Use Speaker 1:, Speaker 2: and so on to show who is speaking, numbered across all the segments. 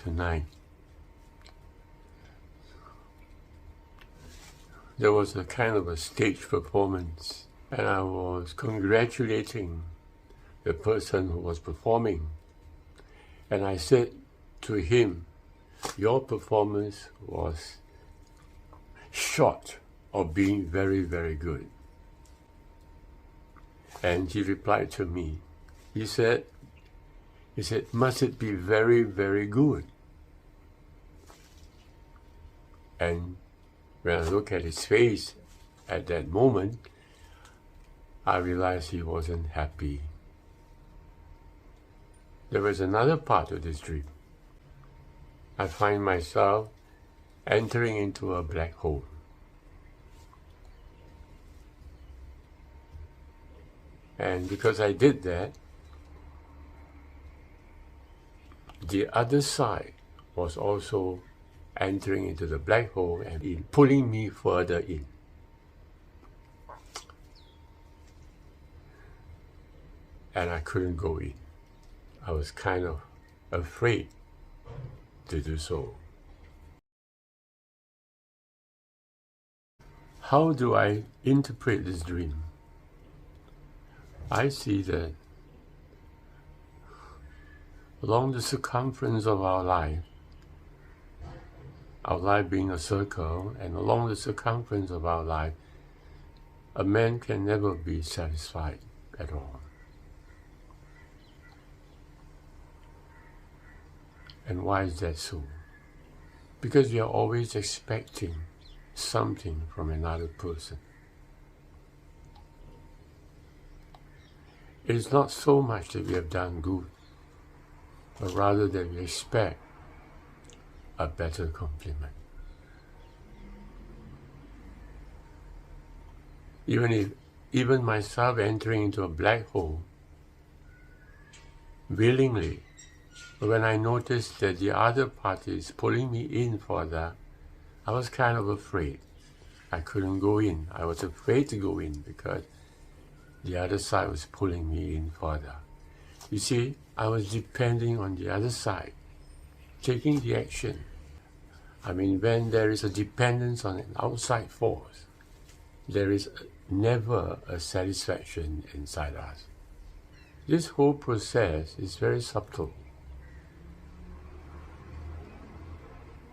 Speaker 1: tonight. There was a kind of a stage performance, and I was congratulating the person who was performing. And I said to him, "Your performance was short of being very, very good." And he replied to me. He said, "Must it be very, very good?" And when I look at his face at that moment, I realized he wasn't happy. There was another part of this dream. I find myself entering into a black hole. And because I did that, the other side was also entering into the black hole and pulling me further in. And I couldn't go in. I was kind of afraid to do so. How do I interpret this dream? I see that along the circumference of our life being a circle, and along the circumference of our life, a man can never be satisfied at all. And why is that so? Because we are always expecting something from another person. It is not so much that we have done good, but rather that we expect a better compliment. Even myself entering into a black hole willingly, when I noticed that the other party is pulling me in further, I was kind of afraid. I couldn't go in. I was afraid to go in because the other side was pulling me in further. You see, I was depending on the other side, taking the action. I mean, when there is a dependence on an outside force, there is never a satisfaction inside us. This whole process is very subtle.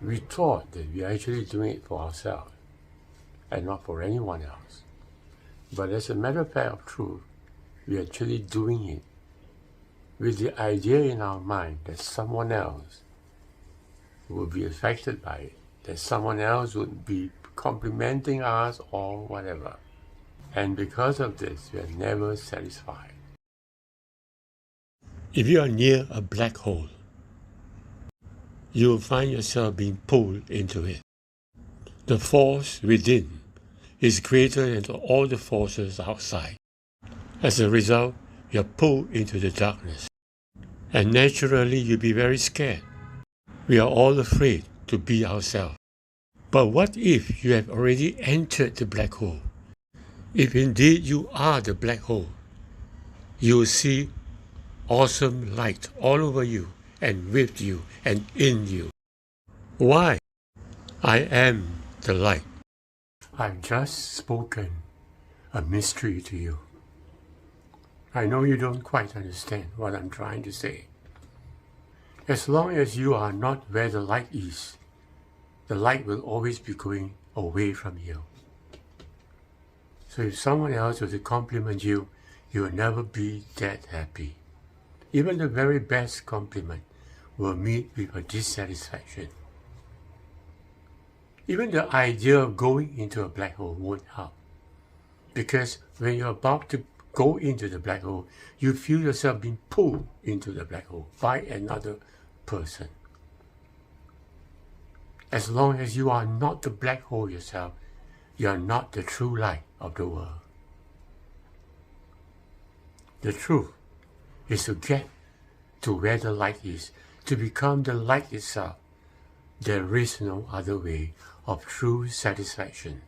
Speaker 1: We thought that we are actually doing it for ourselves and not for anyone else. But as a matter of fact of truth, we are actually doing it with the idea in our mind that someone else will be affected by it, that someone else would be complimenting us or whatever. And because of this, we are never satisfied. If you are near a black hole, you will find yourself being pulled into it. The force within is greater than all the forces outside. As a result, you are pulled into the darkness. And naturally, you'll be very scared. We are all afraid to be ourselves. But what if you have already entered the black hole? If indeed you are the black hole, you will see awesome light all over you and with you and in you. Why? I am the light. I've just spoken a mystery to you. I know you don't quite understand what I'm trying to say. As long as you are not where the light is, the light will always be going away from you. So if someone else were to compliment you, you will never be that happy. Even the very best compliment will meet with a dissatisfaction. Even the idea of going into a black hole won't help. Because when you're about to go into the black hole, you feel yourself being pulled into the black hole by another person. As long as you are not the black hole yourself, you are not the true light of the world. The truth is to get to where the light is, to become the light itself. There is no other way of true satisfaction.